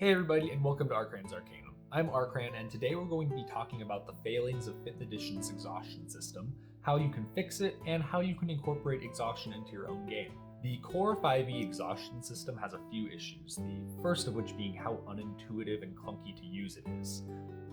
Hey everybody, and welcome to Arcran's Arcanum. I'm Arcran, and today we're going to be talking about the failings of 5th edition's Exhaustion System, how you can fix it, and how you can incorporate exhaustion into your own game. The core 5e Exhaustion System has a few issues, the first of which being how unintuitive and clunky to use it is.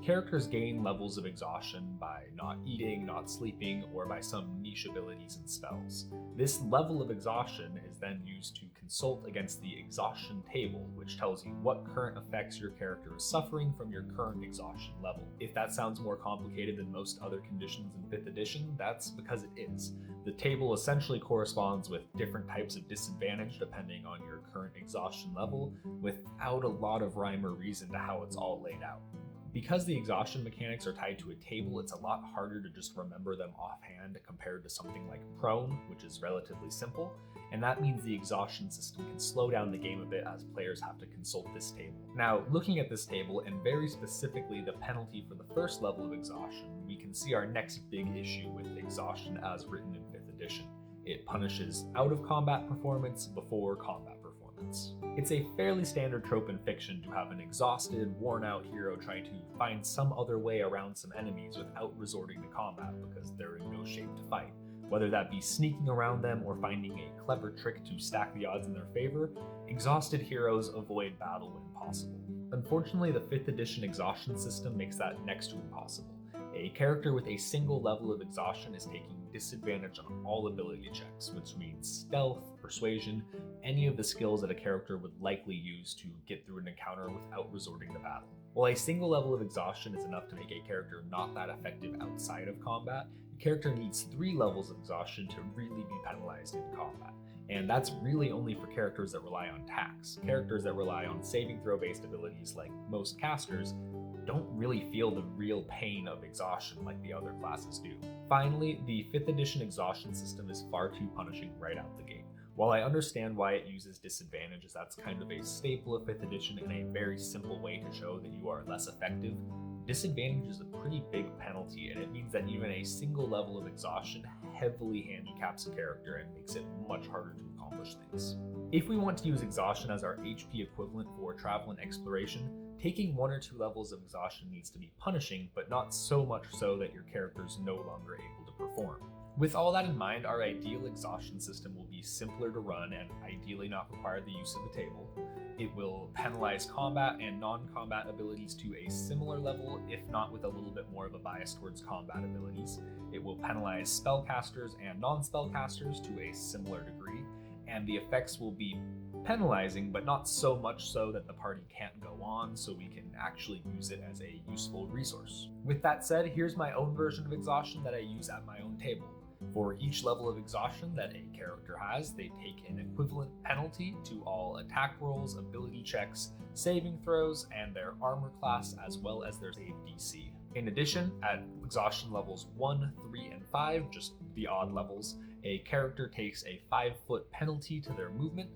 Characters gain levels of exhaustion by not eating, not sleeping, or by some niche abilities and spells. This level of exhaustion is then used to consult against the exhaustion table, which tells you what current effects your character is suffering from your current exhaustion level. If that sounds more complicated than most other conditions in 5th edition, that's because it is. The table essentially corresponds with different types of disadvantage depending on your current exhaustion level, without a lot of rhyme or reason to how it's all laid out. Because the exhaustion mechanics are tied to a table, it's a lot harder to just remember them offhand compared to something like prone, which is relatively simple, and that means the exhaustion system can slow down the game a bit as players have to consult this table. Now, looking at this table, and very specifically the penalty for the first level of exhaustion, we can see our next big issue with exhaustion as written in 5th edition. It punishes out-of-combat performance before combat performance. It's a fairly standard trope in fiction to have an exhausted, worn-out hero trying to find some other way around some enemies without resorting to combat because they're in no shape to fight. Whether that be sneaking around them or finding a clever trick to stack the odds in their favor, exhausted heroes avoid battle when possible. Unfortunately, the 5th edition exhaustion system makes that next to impossible. A character with a single level of exhaustion is taking disadvantage on all ability checks, which means stealth, persuasion, any of the skills that a character would likely use to get through an encounter without resorting to battle. While a single level of exhaustion is enough to make a character not that effective outside of combat, a character needs 3 levels of exhaustion to really be penalized in combat. And that's really only for characters that rely on tax. Characters that rely on saving throw based abilities like most casters don't really feel the real pain of exhaustion like the other classes do. Finally, the 5th edition exhaustion system is far too punishing right out the gate. While I understand why it uses disadvantage, as that's kind of a staple of 5th edition and a very simple way to show that you are less effective, disadvantage is a pretty big penalty, and it means that even a single level of exhaustion heavily handicaps a character and makes it much harder to accomplish things. If we want to use exhaustion as our HP equivalent for travel and exploration, taking 1 or 2 levels of exhaustion needs to be punishing, but not so much so that your character is no longer able to perform. With all that in mind, our ideal exhaustion system will be simpler to run and ideally not require the use of the table. It will penalize combat and non-combat abilities to a similar level, if not with a little bit more of a bias towards combat abilities. It will penalize spellcasters and non-spellcasters to a similar degree, and the effects will be penalizing, but not so much so that the party can't go on, so we can actually use it as a useful resource. With that said, here's my own version of exhaustion that I use at my own table. For each level of exhaustion that a character has, they take an equivalent penalty to all attack rolls, ability checks, saving throws, and their armor class, as well as their save DC. In addition, at exhaustion levels 1, 3, and 5, just the odd levels, a character takes a 5-foot penalty to their movement.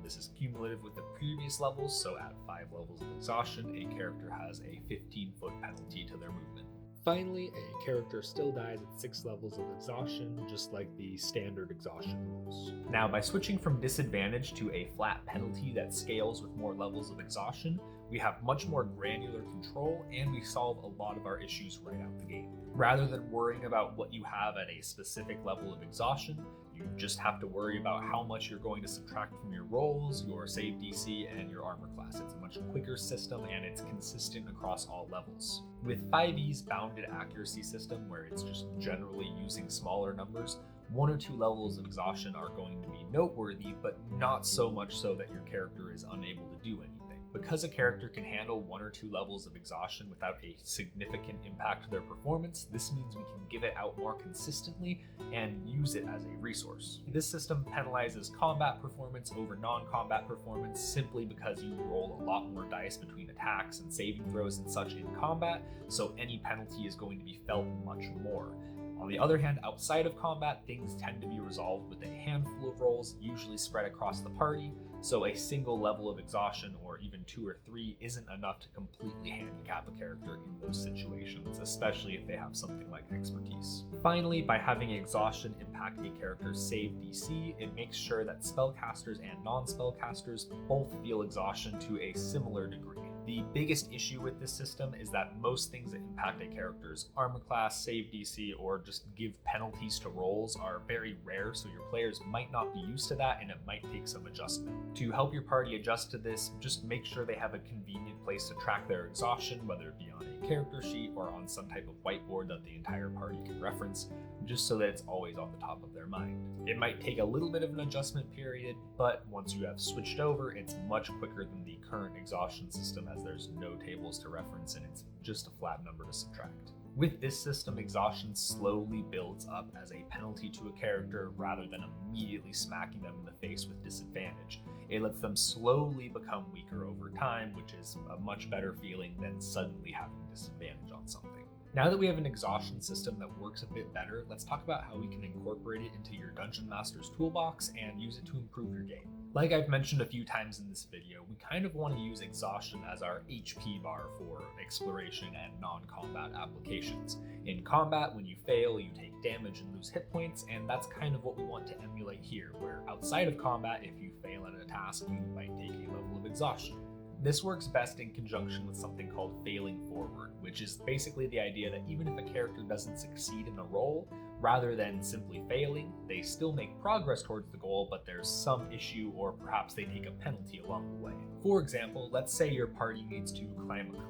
This is cumulative with the previous levels, so at 5 levels of exhaustion, a character has a 15-foot penalty to their movement. Finally, a character still dies at 6 levels of exhaustion, just like the standard exhaustion rules. Now, by switching from disadvantage to a flat penalty that scales with more levels of exhaustion, we have much more granular control and we solve a lot of our issues right out the gate. Rather than worrying about what you have at a specific level of exhaustion, you just have to worry about how much you're going to subtract from your rolls, your save DC, and your armor class. It's a much quicker system and it's consistent across all levels. With 5e's bounded accuracy system, where it's just generally using smaller numbers, 1 or 2 levels of exhaustion are going to be noteworthy, but not so much so that your character is unable to do anything. Because a character can handle 1 or 2 levels of exhaustion without a significant impact to their performance, this means we can give it out more consistently and use it as a resource. This system penalizes combat performance over non-combat performance simply because you roll a lot more dice between attacks and saving throws and such in combat, so any penalty is going to be felt much more. On the other hand, outside of combat, things tend to be resolved with a handful of rolls, usually spread across the party, so a single level of exhaustion or even 2 or 3 isn't enough to completely handicap a character in those situations, especially if they have something like expertise. Finally, by having exhaustion impact a character's save DC, it makes sure that spellcasters and non-spellcasters both feel exhaustion to a similar degree. The biggest issue with this system is that most things that impact a character's armor class, save DC, or just give penalties to rolls are very rare, so your players might not be used to that and it might take some adjustment. To help your party adjust to this, just make sure they have a convenient place to track their exhaustion, whether it be on a character sheet or on some type of whiteboard that the entire party can reference, just so that it's always on the top of their mind. It might take a little bit of an adjustment period, but once you have switched over, it's much quicker than the current exhaustion system, as there's no tables to reference and it's just a flat number to subtract. With this system, exhaustion slowly builds up as a penalty to a character rather than immediately smacking them in the face with disadvantage. It lets them slowly become weaker over time, which is a much better feeling than suddenly having disadvantage on something. Now that we have an exhaustion system that works a bit better, let's talk about how we can incorporate it into your Dungeon Master's toolbox and use it to improve your game. Like I've mentioned a few times in this video, we kind of want to use exhaustion as our HP bar for exploration and non-combat applications. In combat, when you fail, you take damage and lose hit points, and that's kind of what we want to emulate here, where outside of combat, if you fail at a task, you might take a level of exhaustion. This works best in conjunction with something called failing forward, which is basically the idea that even if a character doesn't succeed in a roll, rather than simply failing, they still make progress towards the goal, but there's some issue or perhaps they take a penalty along the way. For example, let's say your party needs to climb a cliff.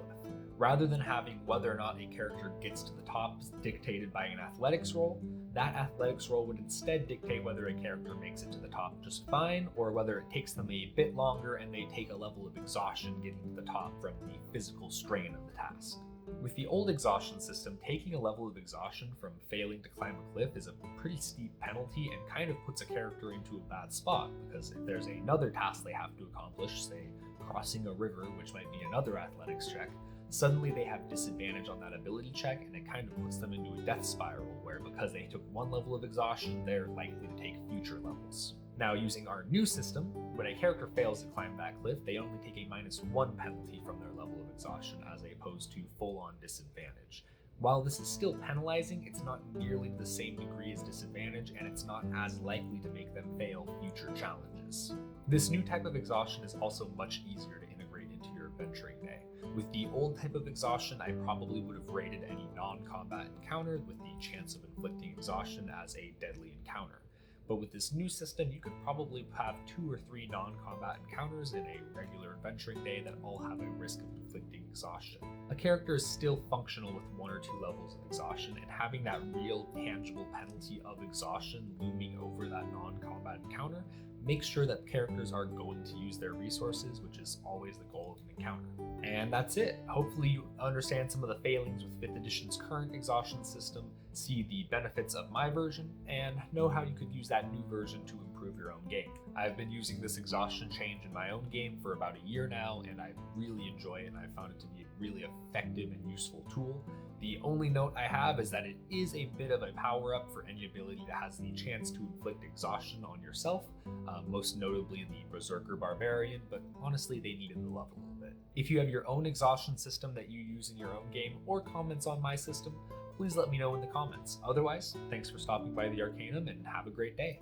Rather than having whether or not a character gets to the top dictated by an athletics roll, that athletics roll would instead dictate whether a character makes it to the top just fine, or whether it takes them a bit longer and they take a level of exhaustion getting to the top from the physical strain of the task. With the old exhaustion system, taking a level of exhaustion from failing to climb a cliff is a pretty steep penalty and kind of puts a character into a bad spot, because if there's another task they have to accomplish, say crossing a river, which might be another athletics check, suddenly they have disadvantage on that ability check, and it kind of puts them into a death spiral where, because they took one level of exhaustion, they're likely to take future levels. Now, using our new system, when a character fails to climb that cliff, they only take a -1 penalty from their level of exhaustion as opposed to full-on disadvantage. While this is still penalizing, it's not nearly to the same degree as disadvantage, and it's not as likely to make them fail future challenges. This new type of exhaustion is also much easier to integrate into your adventuring day. With the old type of exhaustion, I probably would have rated any non-combat encounter with the chance of inflicting exhaustion as a deadly encounter. But with this new system, you could probably have 2 or 3 non-combat encounters in a regular adventuring day that all have a risk of inflicting exhaustion. A character is still functional with 1 or 2 levels of exhaustion, and having that real tangible penalty of exhaustion looming over that non-combat encounter makes sure that characters are going to use their resources, which is always the goal of an encounter. And that's it. Hopefully you understand some of the failings with 5th edition's current exhaustion system, see the benefits of my version, and know how you could use that new version to improve your own game. I've been using this exhaustion change in my own game for about a year now, and I really enjoy it, and I found it to be a really effective and useful tool. The only note I have is that it is a bit of a power-up for any ability that has the chance to inflict exhaustion on yourself, most notably the Berserker Barbarian, but honestly they needed the love a little bit. If you have your own exhaustion system that you use in your own game, or comments on my system, please let me know in the comments. Otherwise, thanks for stopping by the Arcanum and have a great day.